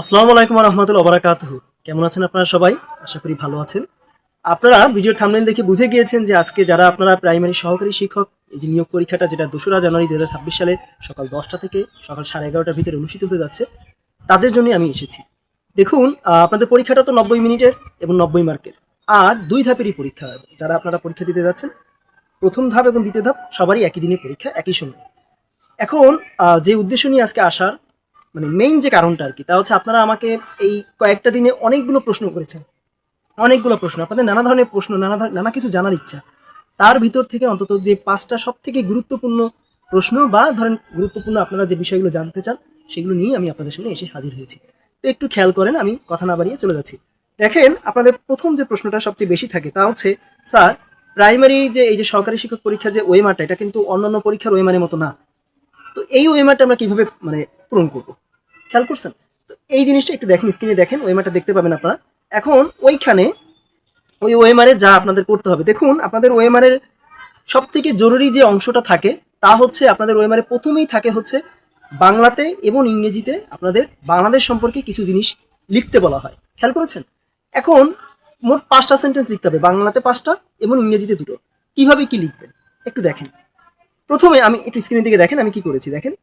আসসালামু আলাইকুম ওয়া রাহমাতুল্লাহি ওয়া বারাকাতুহু। কেমন আছেন আপনারা সবাই? আশা করি ভালো আছেন। আপনারা ভিডিওর থাম্বনেইল দেখে বুঝে গিয়েছেন যে আজকে যারা আপনারা প্রাইমারি সহকারী শিক্ষক এই যে নিয়োগ পরীক্ষাটা যেটা ২রা জানুয়ারি ২০২৬ সালে সকাল ১০টা থেকে সকাল 11:30টার ভিতরে অনুষ্ঠিত হতে যাচ্ছে, তাদের জন্যই আমি এসেছি। দেখুন আপনাদের পরীক্ষাটা তো ৯০ মিনিটের এবং ৯০ মার্কের। আর ২ ধাপেরই পরীক্ষা। যারা আপনারা পরীক্ষা দিতে যাচ্ছেন, ১ম ধাপ এবং ২য় ধাপ সবারই একই দিনে পরীক্ষা, একই সময়ে। এখন যে উদ্দেশ্য নিয়ে আজকে আসার মানে মেইন যে কারণটা আরকি, তা হচ্ছে আপনারা আমাকে এই কয়েকটা দিনে অনেকগুলো প্রশ্ন করেছেন। অনেকগুলো প্রশ্ন। আপনাদের নানা ধরনের প্রশ্ন, নানা কিছু জানার ইচ্ছা। তার ভিতর থেকে অন্তত যে ৫ টা সবথেকে গুরুত্বপূর্ণ প্রশ্ন বা ধরেন গুরুত্বপূর্ণ আপনারা যে বিষয়গুলো জানতে চান, সেগুলো নিয়ে আমি আপনাদের সামনে এসে হাজির হয়েছি। তো একটু খেয়াল করেন, আমি কথা না বাড়িয়ে চলে যাচ্ছি। দেখেন, আপনাদের ১ম যে প্রশ্নটা সবচেয়ে বেশি থাকে তা হচ্ছে, স্যার প্রাইমারি যে এই যে সহকারী শিক্ষক পরীক্ষার যে ওএমআরটা, এটা কিন্তু অন্যান্য পরীক্ষার ওএমআর এর মতো না। তো এই ওএমআরটা আমরা কিভাবে মানে পূরণ করব? খেয়াল করছেন? তো এই জিনিসটা একটু দেখেন, স্ক্রিনে দেখেন, ওএমআরটা দেখতে পাবেন আপনারা। এখন ওইখানে ওই ওএমআর এ যা আপনাদের করতে হবে, দেখুন আপনাদের ওএমআর এর সবথেকে জরুরি যে অংশটা থাকে তা হচ্ছে আপনাদের ওএমআর এ প্রথমেই থাকে হচ্ছে বাংলাতে এবং ইংরেজিতে আপনাদের বাংলাদেশ সম্পর্কে কিছু জিনিস লিখতে বলা হয়। খেয়াল করেছেন? এখন মোট ৫টা সেন্টেন্স লিখতে হবে, বাংলাতে ৫টা এবং ইংরেজিতে ২টো। কিভাবে কি লিখবেন একটু দেখেন। প্রথমে আমি একটু স্ক্রিনের দিকে দেখেন, আমি কি করেছি দেখেন।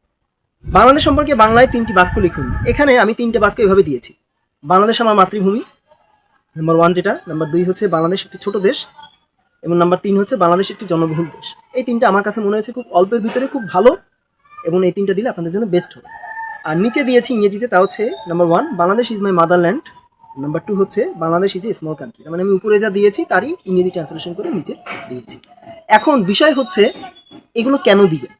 বাংলাদেশ সম্পর্কে বাংলায় ৩টি বাক্য লিখুন। এখানে আমি ৩টে বাক্য এভাবে দিয়েছি। বাংলাদেশ আমার মাতৃভূমি, নাম্বার 1 যেটা, নাম্বার ২ হচ্ছে বাংলাদেশ একটি ছোট দেশ, এবং নাম্বার ৩ হচ্ছে বাংলাদেশ একটি জনবহুল দেশ। এই ৩টা আমার কাছে মনে হয়েছে খুব অল্পের ভিতরে খুব ভালো, এবং এই ৩টা দিলে আপনাদের জন্য বেস্ট হবে। আর নিচে দিয়েছি ইংরেজিতে, তা হচ্ছে number 1 Bangladesh is my motherland, number 2 হচ্ছে Bangladesh is a small country. মানে আমি উপরে যা দিয়েছি তারই ইংরেজি ট্রান্সলেশন করে নিচে দিয়েছি। এখন বিষয় হচ্ছে এগুলো কেন দিবেন?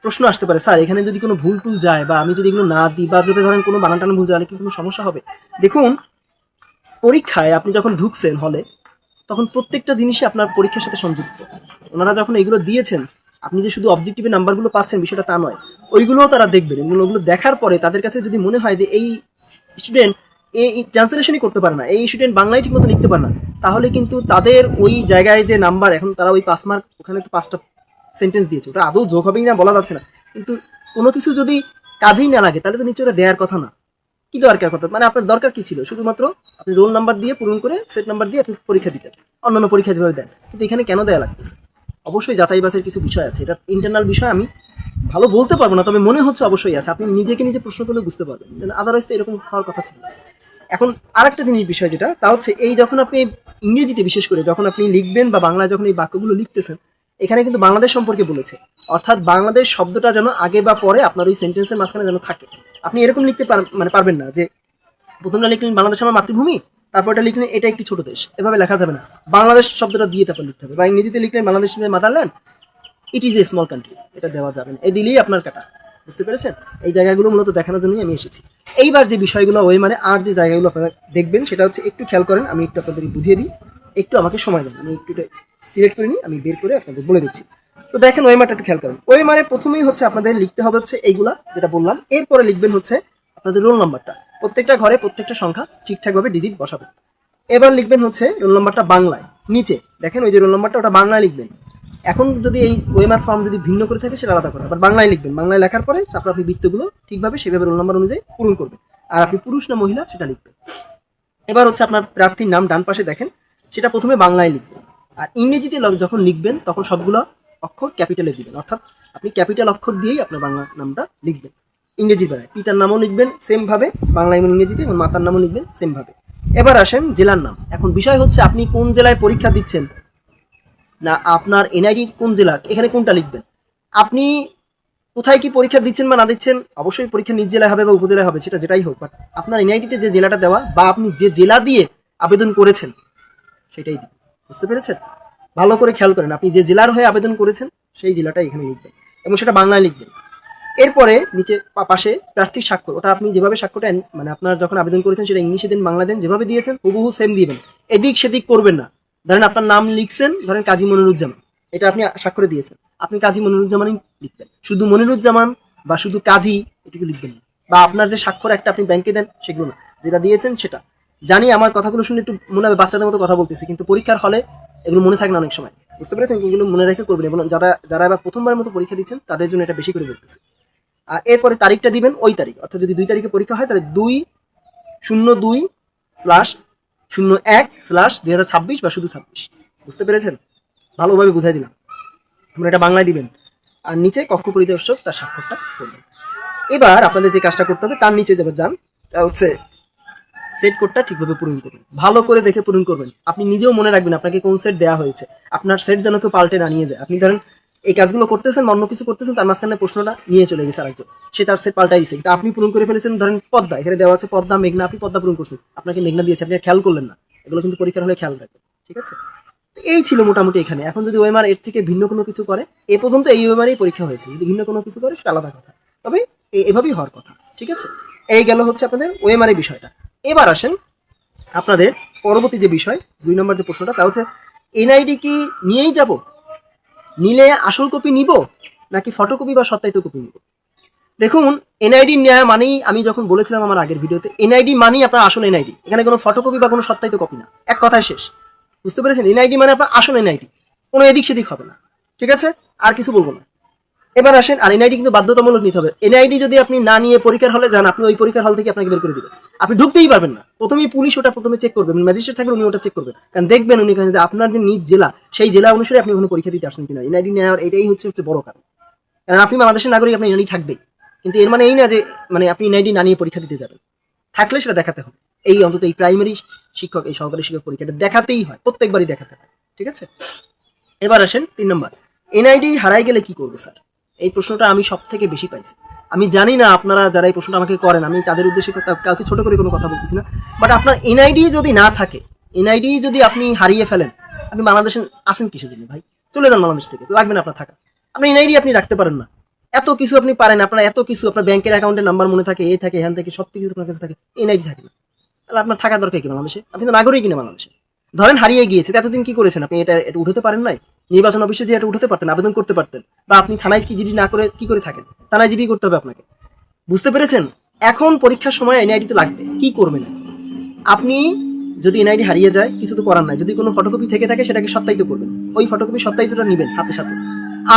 প্রশ্ন আসতে পারে, স্যার এখানে যদি কোনো ভুল টুল যায় বা আমি যদি এগুলো না দিই বা যদি ধরেন কোনো বানান টানান ভুল যায়, কি কোনো সমস্যা হবে? দেখুন, পরীক্ষায় আপনি যখন ঢুকছেন হলে, তখন প্রত্যেকটা জিনিসই আপনার পরীক্ষার সাথে সংযুক্ত। ওনারা যখন এগুলো দিয়েছেন, আপনি যে শুধু অবজেক্টিভে নাম্বারগুলো পাচ্ছেন বিষয়টা তা নয়, ওইগুলোও তারা দেখবেন এবং ওগুলো দেখার পরে তাদের কাছে যদি মনে হয় যে এই স্টুডেন্ট এই ট্রান্সলেশনই করতে পারে না, এই স্টুডেন্ট বাংলায় ঠিক মতো লিখতে পারে না, তাহলে কিন্তু তাদের ওই জায়গায় যে নাম্বার, এখন তারা ওই ৫ মার্ক, ওখানে তো ৫টা সেন্টেন্স দিয়েছে, ওটা আদৌ যোগ হবেই না বলা যাচ্ছে না, কিন্তু কোনো কিছু যদি কাজেই না লাগে তাহলে তো নিচে ওটা দেওয়ার কথা না। কি দরকার কথা, মানে আপনার দরকার কি ছিল? শুধুমাত্র আপনি রোল নাম্বার দিয়ে পূরণ করে সেট নাম্বার দিয়ে আপনি পরীক্ষা দিতেন, অন্যান্য পরীক্ষা যেভাবে দেন। কিন্তু এখানে কেন দেওয়া লাগতেছে? অবশ্যই যাচাই বাছাইয়ের কিছু বিষয় আছে, এটা ইন্টারনাল বিষয়, আমি ভালো বলতে পারবো না, তবে মনে হচ্ছে অবশ্যই আছে। আপনি নিজেকে নিজে প্রশ্ন করলে বুঝতে পারবেন, আদারওয়াইজ তো এরকম হওয়ার কথা ছিল। এখন আরেকটা জিনিস বিষয় যেটা, তা হচ্ছে এই যখন আপনি ইংরেজিতে বিশেষ করে যখন আপনি লিখবেন বা বাংলায় যখন এই বাক্যগুলো লিখতেছেন, এখানে কিন্তু বাংলাদেশ সম্পর্কে বলেছে, অর্থাৎ বাংলাদেশ শব্দটা যেন আগে বা পরে আপনার ওই সেন্টেন্সের মাঝখানে যেন থাকে। আপনি এরকম লিখতে পারবেন না যে প্রথমটা লিখলেন বাংলাদেশ আমার মাতৃভূমি, তারপরটা লিখলেন এটা একটি ছোট দেশ, এভাবে লেখা যাবে না। বাংলাদেশ শব্দটা দিয়ে তারপর লিখতে হবে। বা ইংরেজিতে লিখলেন Bangladesh motherland, it is a small country, এটা দেওয়া যাবে না, এই দিলেই আপনার কাটা। বুঝতে পেরেছেন? এই জায়গাগুলো মূলত দেখানোর জন্যই আমি এসেছি। এইবার যে বিষয়গুলো ওই মানে আর যে জায়গাগুলো আপনারা দেখবেন, সেটা হচ্ছে একটু খেয়াল করেন, আমি একটু আপনাদের বুঝিয়ে দিই, একটু আমাকে সময় দেন, আমি একটু সিলেক্ট করে নিই, আমি বের করে আপনাদের বলে দিচ্ছি। তো দেখেন ওয়েমারটা একটু খেয়াল করেন। ওয়েমারে প্রথমেই হচ্ছে আপনাদের লিখতে হবে হচ্ছে এইগুলা যেটা বললাম, এরপরে লিখবেন হচ্ছে আপনাদের রোল নাম্বারটা। প্রত্যেকটা ঘরে প্রত্যেকটা সংখ্যা ঠিকঠাকভাবে ডিজিট বসাবেন। এবার লিখবেন হচ্ছে রোল নাম্বারটা বাংলায়। নিচে দেখেন ওই যে রোল নাম্বারটা, ওটা বাংলায় লিখবেন। এখন যদি এই ওএমআর ফর্ম যদি ভিন্ন করে থাকে সেটা আলাদা করে, আবার বাংলায় লিখবেন। বাংলায় লেখার পরে তারপর আপনি বৃত্তগুলো ঠিকভাবে সেভাবে রোল নাম্বার অনুযায়ী পূরণ করবেন। আর আপনি পুরুষ না মহিলা সেটা লিখবেন। এবার হচ্ছে আপনার প্রার্থীর নাম ডান পাশে দেখেন, সেটা প্রথমে বাংলায় লিখবেন। আর ইংরেজিতে যখন লিখবেন তখন সবগুলো অক্ষর ক্যাপিটালে দিবেন, অর্থাৎ আপনি ক্যাপিটাল অক্ষর দিয়েই আপনার বাংলা নামটা লিখবেন। ইংরেজি বেলায় পিতার নামও লিখবেন সেম ভাবে, বাংলা এবং ইংরেজিতে, এবং মাতার নামও লিখবেন সেম ভাবে। এবার আসেন জেলার নাম। এখন বিষয় হচ্ছে আপনি কোন জেলায় পরীক্ষা দিচ্ছেন, না আপনার এনআইডি কোন জেলা, এখানে কোনটা লিখবেন। আপনি কোথায় কি পরীক্ষা দিচ্ছেন বা না দিচ্ছেন, অবশ্যই পরীক্ষা নিজ জেলায় হবে বা উপজেলায় হবে, সেটা যেটাই হোক, বাট আপনার এনআইডিতে যে জেলাটা দেওয়া বা আপনি যে জেলা দিয়ে আবেদন করেছেন সেটাই দিন। বুঝতে পেরেছেন? ভালো করে খেয়াল করেন, আপনি যে জেলার হয়ে আবেদন করেছেন সেই জেলাটাই এখানে লিখবেন এবং সেটা বাংলায় লিখবেন। এরপরে নিচে পাশে প্রার্থীর স্বাক্ষর, ওটা আপনি যেভাবে স্বাক্ষরটা মানে আপনার যখন আবেদন করেছেন সেটা ইংলিশে দিন, বাংলা দেন, যেভাবে দিয়েছেন হুবহু সেম দিবেন, এদিক সেদিক করবেন না। ধরেন আপনার নাম লিখছেন, ধরেন কাজী মনিরুজ্জামান, এটা আপনি স্বাক্ষরে দিয়েছেন, আপনি কাজী মনিরুজ্জামানই লিখবেন। শুধু মনিরুজ্জামান বা শুধু কাজী এটুকু লিখবেন না, বা আপনার যে স্বাক্ষর একটা আপনি ব্যাংকে দেন সেগুলো না, যেটা দিয়েছেন সেটা। জানি আমার কথাগুলো শুনে একটু মনে হবে বাচ্চাদের মতো কথা বলতেছি, কিন্তু পরীক্ষার হলে এগুলো মনে থাকে না অনেক সময়। বুঝতে পেরেছেন? এগুলো মনে রেখে করবেন, এবং যারা যারা এবার প্রথমবার মতো পরীক্ষা দিচ্ছেন তাদের জন্য এটা বেশি করে বলতেছি। আর এরপরে তারিখটা দিবেন ওই তারিখ, অর্থাৎ যদি 2 তারিখে পরীক্ষা হয় তাহলে 02/01/2026 বা শুধু 26। বুঝতে পেরেছেন? ভালোভাবে বুঝাই দিলাম। আমরা এটা বাংলায় দিবেন, আর নিচে কক্ষ পরিদর্শক তার স্বাক্ষরটা করবেন। এবার আপনাদের যে কাজটা করতে হবে তার নিচে যান, তা হচ্ছে সেট কোডটা ঠিকভাবে পূরণ করবেন, ভালো করে দেখে পূরণ করবেন। আপনি নিজেও মনে রাখবেন আপনাকে কোন সেট দেওয়া হয়েছে, আপনার সেট যেন কেউ পাল্টে না নিয়ে যায়। আপনি ধরেন এই কাজগুলো করতেছেন, অন্য কিছু করতেছেন, তার মাঝখানে প্রশ্নটা নিয়ে চলে গেছে আরেকজন, সে তার সেট পাল্টাই দিচ্ছে, কিন্তু আপনি পূরণ করে ফেলেছেন। ধরেন পদ্মা, এখানে দেওয়া আছে পদ্মা মেঘনা, আপনি পদ্মা পূরণ করছেন, আপনাকে মেঘনা দিয়েছে, আপনি খেয়াল করলেন না। এগুলো কিন্তু পরীক্ষার হলে খেয়াল রাখবেন, ঠিক আছে? এই ছিল মোটামুটি এখানে। এখন যদি ওএমআর এর থেকে ভিন্ন কোনো কিছু করে, এ পর্যন্ত এই ওএমআরই পরীক্ষা হয়েছে, যদি ভিন্ন কোনো কিছু করে সেটা আলাদা কথা, তবে এভাবেই হওয়ার কথা, ঠিক আছে? এই গেল হচ্ছে আপনাদের ওএমআর এর বিষয়টা। এবার আসেন আপনাদের পরবর্তী যে বিষয়, 2 নম্বর যে প্রশ্নটা, তা হচ্ছে এনআইডি কি নিয়েই যাব, নিলে আসল কপি নিব নাকি ফটোকপি বা সত্যায়িত কপি নিব? দেখুন, এনআইডি নেওয়া মানেই, আমি যখন বলেছিলাম আমার আগের ভিডিওতে, এনআইডি মানেই আপনার আসল এনআইডি, এখানে কোনো ফটোকপি বা কোনো সত্যায়িত কপি না, এক কথায় শেষ। বুঝতে পেরেছেন? এনআইডি মানে আপনার আসল এনআইডি, কোনো এদিক সেদিক হবে না, ঠিক আছে? আর কিছু বলবো না। এবার আসেন, আর এনআইডি কিন্তু বাধ্যতামূলক নিতে হবে। এনআইডি যদি আপনি না নিয়ে পরীক্ষার হলে যান, আপনি ওই পরীক্ষার হল থেকে আপনাকে বের করে দিবে, আপনি ঢুকতেই পারবেন না। প্রথমেই পুলিশ ওটা প্রথমে চেক করবে, ম্যাজিস্ট্রেট থাকবে, উনি ওটা চেক করবেন, কারণ দেখবেন উনি আপনার যে নিজ জেলা, সেই জেলা অনুসারে আপনি ওখানে পরীক্ষা দিতে আসছেন কিনা। এনআইডি নেওয়ার এটাই হচ্ছে বড় কারণ, কারণ আপনি বাংলাদেশের নাগরিক, আপনি এনআইডি থাকবেই, কিন্তু এর মানে এই না যে মানে আপনি এনআইডি না নিয়ে পরীক্ষা দিতে যাবেন। থাকলে সেটা দেখাতে হবে, এই অন্তত এই প্রাইমারি শিক্ষক, এই সহকারী শিক্ষক পরীক্ষাটা দেখাতেই হয়, প্রত্যেকবারই দেখাতে হয়, ঠিক আছে? এবার আসেন 3 নম্বর, এনআইডি হারাই গেলে কি করবে স্যার? এই প্রশ্নটা আমি সব থেকে বেশি পাইছি। আমি জানি না আপনারা যারা এই প্রশ্নটা আমাকে করেন, আমি তাদের উদ্দেশ্যে কাউকে ছোট করে কোনো কথা বলতেছি না, বাট আপনার এনআইডি যদি না থাকে, এনআইডি যদি আপনি হারিয়ে ফেলেন, আপনি বাংলাদেশে আসেন কিসের জন্য ভাই? চলে যান বাংলাদেশ থেকে, লাগবে না আপনার থাকা। আপনার এনআইডি আপনি রাখতে পারেন না, এত কিছু আপনি পারেন, আপনার এত কিছু, আপনার ব্যাংকের অ্যাকাউন্টের নাম্বার মনে থাকে, এ থাকে, হ্যান থাকে, সব কিছু আপনার কাছে থাকে, এনআইডি থাকে না, তাহলে আপনার থাকা দরকার কি বাংলাদেশে? আপনি তো নাগরিক কিনা বাংলাদেশে। ধরেন হারিয়ে গিয়েছে, এতদিন কি করেছেন আপনি? এটা উঠাতে পারেন নাই? নির্বাচন অফিসে যে এটা উঠাতে পারতেন, আবেদন করতে পারতেন, বা আপনি থানায় কি জিডি না করে কি করে থাকেন? থানায় জিডি করতে হবে আপনাকে। বুঝতে পেরেছেন? এখন পরীক্ষার সময় এনআইডি তো লাগবে, কি করবেন আপনি? যদি এনআইডি হারিয়ে যায়, কিছু তো করার নাই, যদি কোনো ফটোকপি থেকে থাকে সেটাকে সত্যায়িত করবেন, ওই ফটোকপি সত্যায়িতটা নেবেন হাতে সাথে।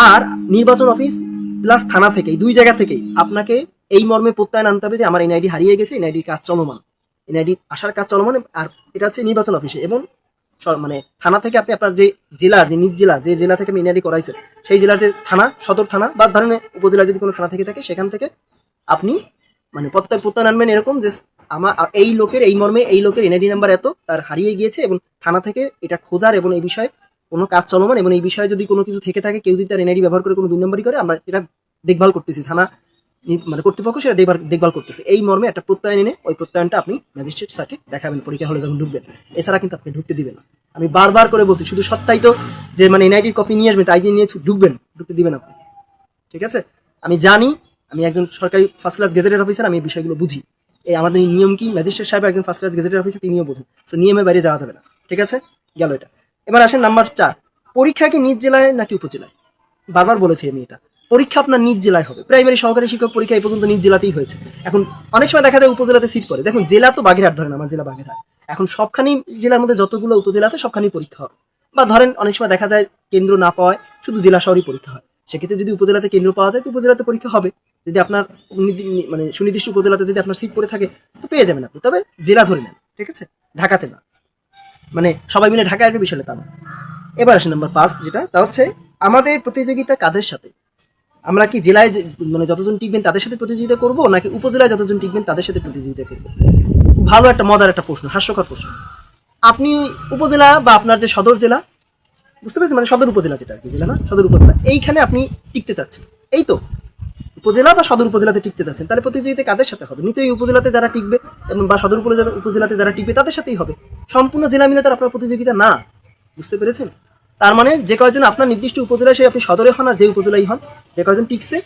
আর নির্বাচন অফিস প্লাস থানা থেকে, দুই জায়গা থেকেই আপনাকে এই মর্মে প্রত্যয়ন আনতে হবে যে আমার এনআইডি হারিয়ে গেছে, এনআইডির কাজ চলমান, এনআইডি আসার কাজ চলমান। আর এটা হচ্ছে নির্বাচন অফিসে, এবং মানে থানা থেকে আপনি আপনার যে জেলার, যে নিজ জেলা, যে জেলা থেকে আপনি এনআইডি করাইছেন, সেই জেলার যে থানা, সদর থানা বা ধরনের উপজেলা যদি কোনো থানা থেকে থাকে, সেখান থেকে আপনি মানে প্রত্যয়ন আনবেন এরকম যে আমার এই লোকের, এই মর্মে এই লোকের এনআইডি নাম্বার এত, তার হারিয়ে গিয়েছে, এবং থানা থেকে এটা খোঁজার এবং এই বিষয়ে কোনো কাজ চলমান, এবং এই বিষয়ে যদি কোনো কিছু থেকে থাকে, কেউ যদি তার এনআইডি ব্যবহার করে কোনো 2 নম্বরই করে, আমরা এটা দেখভাল করতেছি, থানা মানে কর্তৃপক্ষ সেটা দেখভাল করতেছে, এই মর্মে একটা প্রত্যয়ন এনে ওই প্রত্যয়নটা আপনি ম্যাজিস্ট্রেট স্যারকে দেখাবেন পরীক্ষা হলে যখন ঢুকবেন। এছাড়া কিন্তু আপনি ঢুকতে দিবেন না। আমি বারবার করে বলছি, শুধু সত্যায়িত যে মানে এনআইডির কপি নিয়ে আসবেন, তাই দিয়ে নিয়ে ঢুকবেন, ঢুকতে দিবেন আপনাকে, ঠিক আছে? আমি জানি, আমি একজন সরকারি ফার্স্ট ক্লাস গেজেটেড অফিসার, আমি এই বিষয়গুলো বুঝি। এই আমাদের নিয়ম কি, ম্যাজিস্ট্রেট সাহেব একজন ফার্স্ট ক্লাস গেজেটেড অফিসার, তিনিও বোঝেন, সো নিয়মের বাইরে যাওয়া যাবে না, ঠিক আছে? গেল এটা। এবার আসেন নাম্বার 4, পরীক্ষা কি নিজ জেলায় নাকি উপজেলায়? বারবার বলেছি আমি, এটা পরীক্ষা আপনার নিজ জেলায় হবে। প্রাইমারি সহকারী শিক্ষক পরীক্ষা এই পর্যন্ত নিজ জেলাতেই হয়েছে। এখন অনেক সময় দেখা যায় উপজেলাতে সিট পড়ে। দেখুন, জেলা তো বাগেরহাট, ধরেন আমার জেলা বাগেরহাট, এখন সবখানি জেলার মধ্যে যতগুলো উপজেলা আছে সবখানি পরীক্ষা হবে। বা ধরেন অনেক সময় দেখা যায় কেন্দ্র না পাওয়ায় শুধু জেলা শহরই পরীক্ষা হয়, সেক্ষেত্রে যদি উপজেলাতে কেন্দ্র পাওয়া যায় তো উপজেলাতে পরীক্ষা হবে। যদি আপনার মানে সুনির্দিষ্ট উপজেলাতে যদি আপনার সিট পড়ে থাকে তো পেয়ে যাবেন আপনি, তবে জেলা ধরে নেন, ঠিক আছে? ঢাকাতে না, মানে সবাই মিলে ঢাকায় আসবে বিষয়টা তা না। এবার আসে নাম্বার 5, যেটা তা হচ্ছে আমাদের প্রতিযোগিতা কাদের সাথে? আমরা কি জেলায় মানে যতজন টিকবেন তাদের সাথে প্রতিযোগিতা করব, নাকি উপজেলায় যতজন টিকবেন তাদের সাথে প্রতিযোগিতা করব? ভালো একটা মজার একটা প্রশ্ন, হাস্যকর প্রশ্ন। আপনি উপজেলা বা আপনার যে সদর জেলা, বুঝতে পেরেছেন, মানে সদর উপজেলা, যেটা আর কি জেলা না, সদর উপজেলা, এইখানে আপনি টিকতে চাচ্ছেন, এই তো উপজেলা বা সদর উপজেলাতে টিকতে চাচ্ছেন, তাহলে প্রতিযোগিতা কাদের সাথে হবে? নিচে উপজেলাতে যারা টিকবে এবং বা সদর উপজেলাতে যারা টিকবে তাদের সাথেই হবে। সম্পূর্ণ জেলা মিলে তার আপনার প্রতিযোগিতা না। বুঝতে পেরেছেন? তার মানে যে কয়জন আপনার নির্দিষ্ট উপজেলায়, সেই আপনি সদরে হন আর যে উপজেলাই হন, যে কয়জন টিকছে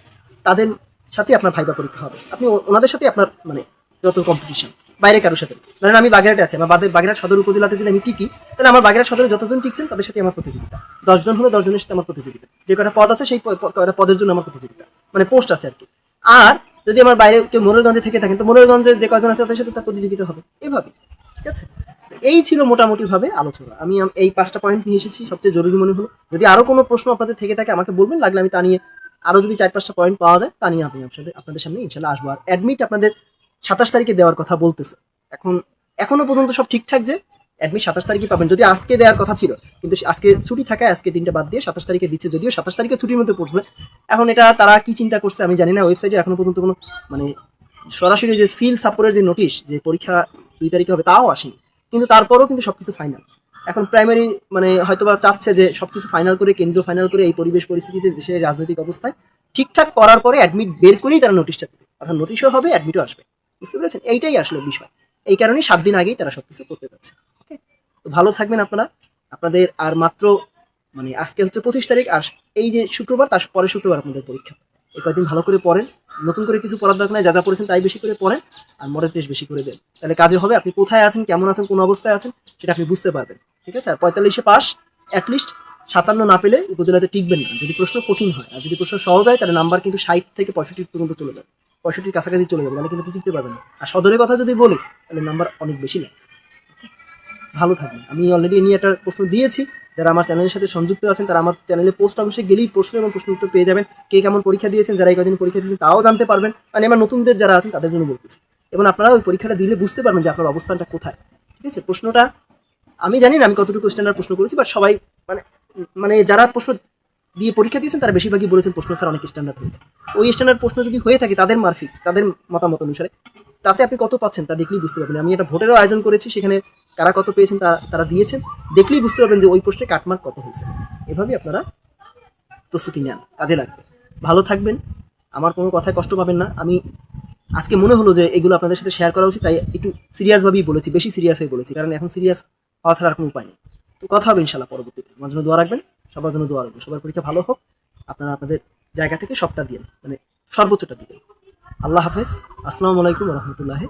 তাদের সাথে আপনার ভাইবা পরীক্ষা হবে। আপনি ওনাদের সাথে আপনার মানে যত কম্পিটিশন, বাইরে কারোর সাথে। ধরেন আমি বাগেরহাটে আছি, আমার বাগেরহাট সদর উপজেলাতে যদি আমি টিকি, তাহলে আমার বাগেরহাট সদরে যতজন টিকছেন তাদের সাথে আমার প্রতিযোগিতা। 10 জন হলে 10 জনের সাথে আমার প্রতিযোগিতা। যে কয়টা পদ আছে সেই কয়টা পদের জন্য আমার প্রতিযোগিতা, মানে পোস্ট আছে আর কি। আর যদি আমার বাইরে কেউ মোরেলগঞ্জে থেকে থাকেন, তো মোরেলগঞ্জে যে কয়জন আছে তাদের সাথে তার প্রতিযোগিতা হবে, এভাবে, ঠিক আছে? এই ছিল মোটামুটি ভাবে আলোচনা। আমি এই 5টা পয়েন্ট নিয়ে এসেছি, সবচেয়ে জরুরি মনে হলো। যদি আরো কোনো প্রশ্ন আপনাদের থেকে থাকে আমাকে বলবেন, লাগলে আমি তা নিয়ে আরো যদি 4-5টা পয়েন্ট পাওয়া যায় তা নিয়ে আমি আপনাদের সামনে ইনশাল্লাহ আসবো। আর অ্যাডমিট আপনাদের 27 তারিখে দেওয়ার কথা বলতেছে, এখন এখনো পর্যন্ত সব ঠিকঠাক যে অ্যাডমিট 27 তারিখে পাবেন, যদি আজকে দেওয়ার কথা ছিল, কিন্তু আজকে ছুটি থাকায় আজকে দিনটা বাদ দিয়ে 27 তারিখে দিচ্ছে, যদিও 27 তারিখে ছুটির মধ্যে পড়ছে। এখন এটা তারা কি চিন্তা করছে আমি জানি না, ওয়েবসাইটে এখনো পর্যন্ত কোনো মানে সরাসরি যে সিল সাপোর্টের যে নোটিশ যে পরীক্ষা 2 তারিখে হবে তাও আসেনি, কিন্তু তারপরেও কিন্তু সবকিছু ফাইনাল। এখন প্রাইমারি মানে হয়তোবা চাচ্ছে যে সবকিছু ফাইনাল করে, কেন্দ্র ফাইনাল করে এই পরিবেশ পরিস্থিতিতে দেশের রাজনৈতিক অবস্থায় ঠিকঠাক করার পরে অ্যাডমিট বের করেই তারা নোটিশটা দেবে, অর্থাৎ নোটিশও হবে, অ্যাডমিটও আসবে। বুঝতে পেরেছেন? এইটাই আসলে বিষয়। এই কারণেই 7 দিন আগেই তারা সবকিছু করতে যাচ্ছে। ওকে, তো ভালো থাকবেন আপনারা। আপনাদের আর মাত্র মানে আজকে হচ্ছে 25 তারিখ, আর এই যে শুক্রবার তার পরে শুক্রবার আপনাদের পরীক্ষা। এই কয়েকদিন ভালো করে পড়েন, নতুন করে কিছু পড়ার দরকার নাই, যা যা পড়েছেন তাই বেশি করে পড়েন, আর মডেল টেস্ট বেশি করে দেন। তাহলে কাজে হবে, আপনি কোথায় আছেন, কেমন আছেন, কোন অবস্থায় আছেন সেটা আপনি বুঝতে পারবেন। ঠিক আছে? আর 45-এ পাস, অ্যাটলিস্ট 57 না পেলে উপজেলাতে টিকবেন না, যদি প্রশ্ন কঠিন হয়। আর যদি প্রশ্ন সহজ হয় তাহলে নাম্বার কিন্তু 60 থেকে 65 পর্যন্ত চলে যাবে, 65 কাছাকাছি চলে যাবে, তাহলে কিন্তু আপনি টিকতে পারবেন না। আর সদরের কথা যদি বলি তাহলে নাম্বার অনেক বেশি না। ভালো থাকবেন। আমি অলরেডি এ নিয়ে একটা প্রশ্ন দিয়েছি, যারা আমার চ্যানেলের সাথে সংযুক্ত আছেন তারা আমার চ্যানেলে পোস্ট অংশে গেলেই প্রশ্ন এবং প্রশ্ন উত্তর পেয়ে যাবেন। কে কেমন পরীক্ষা দিয়েছেন, যারা এই কদিন পরীক্ষা দিয়েছেন তাও জানতে পারবেন। মানে আমার নতুনদের যারা আছেন তাদের জন্য বলতেছি, এবং আপনারা ওই পরীক্ষাটা দিলে বুঝতে পারবেন যে আপনার অবস্থানটা কোথায়। ঠিক আছে? প্রশ্নটা আমি জানি না আমি কতটুকু স্ট্যান্ডার্ড প্রশ্ন করেছি, বাট সবাই মানে মানে যারা প্রশ্ন দিয়ে পরীক্ষা দিয়েছেন তারা বেশিরভাগই বলেছেন প্রশ্ন স্যার অনেক স্ট্যান্ডার্ড হয়েছে। ওই স্ট্যান্ডার্ড প্রশ্ন যদি হয়ে থাকে তাদের মারফিক, তাদের মতামত অনুসারে, তাতে আপনি কত পাচ্ছেন তা দেখলেই বুঝতে পারবেন। আমি একটা ভোটেরও আয়োজন করেছি, সেখানে কারা কত পেয়েছেন তারা দিয়েছেন, দেখলেই বুঝতে পারবেন যে ওই প্রশ্নে কাটমার্ক কত হয়েছে। এভাবেই আপনারা প্রস্তুতি নেন, কাজে লাগবে। ভালো থাকবেন, আমার কোনো কথায় কষ্ট পাবেন না। আমি আজকে মনে হলো যে এগুলো আপনাদের সাথে শেয়ার করা উচিত, তাই একটু সিরিয়াসভাবেই বলেছি, বেশি সিরিয়াস হয়ে বলেছি, কারণ এখন সিরিয়াস হওয়া ছাড়া আর কোনো উপায় নেই। তো কথা হবে ইনশাল্লাহ পরবর্তীতে। আমার জন্য দোয়া রাখবেন, সবার জন্য দোয়া রাখবেন, সবার পরীক্ষা ভালো হোক, আপনারা আপনাদের জায়গা থেকে সবটা দিন, মানে সর্বোচ্চটা দিবেন। আল্লাহ হাফেজ, আসসালামু আলাইকুম রহমতুল্লাহ।